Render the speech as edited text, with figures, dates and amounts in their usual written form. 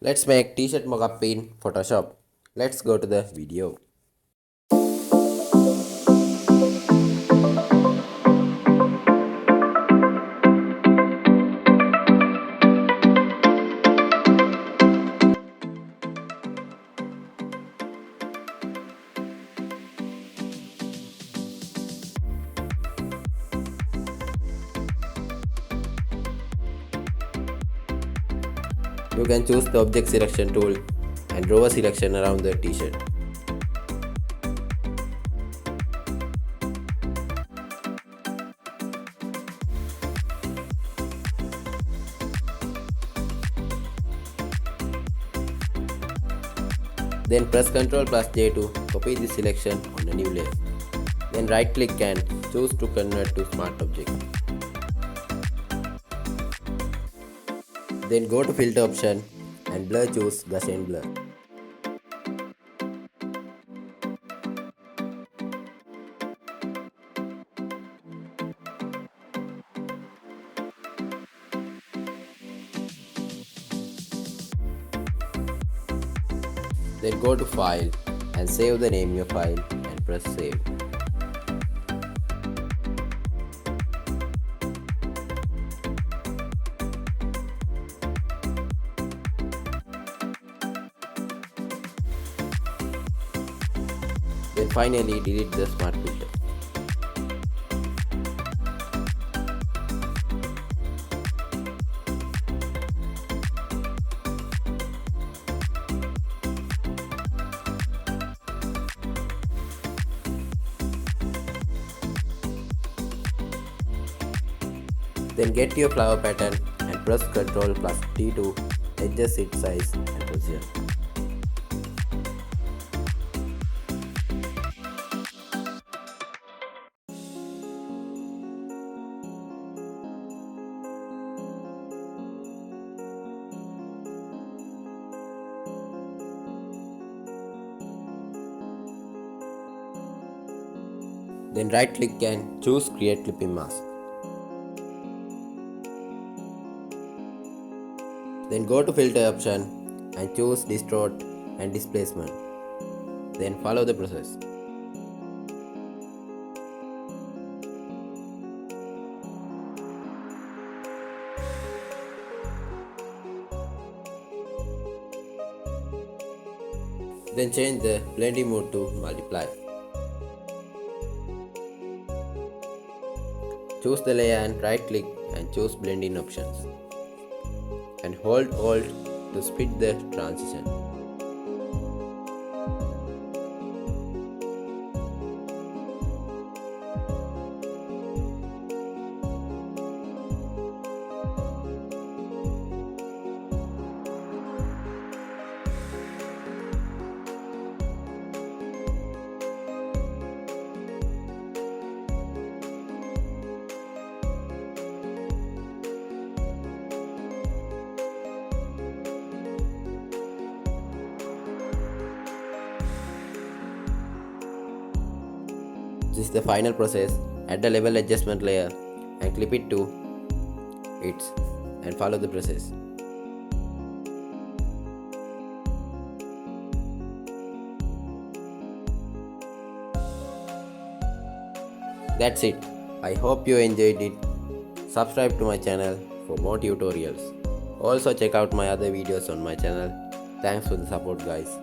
Let's make t-shirt mockup in Photoshop. Let's go to the video. You can choose the object selection tool and draw a selection around the t-shirt. Then press Ctrl plus J to copy this selection on a new layer. Then right click and choose to convert to smart object. Then go to filter option and blur, choose Gaussian blur. Then go to file and save the name of your file and press save. Then finally delete the smart filter. Then get your flower pattern and press Ctrl plus T to adjust its size and position. Then right click and choose create clipping mask. Then go to filter option and choose distort and displacement. Then follow the process. Then change the blending mode to multiply. Choose the layer and right click and choose blending options. And hold Alt to split the transition. This is the final process. Add the level adjustment layer and clip it to it and follow the process. That's it. I hope you enjoyed it. Subscribe to my channel for more tutorials. Also check out my other videos on my channel. Thanks for the support, guys.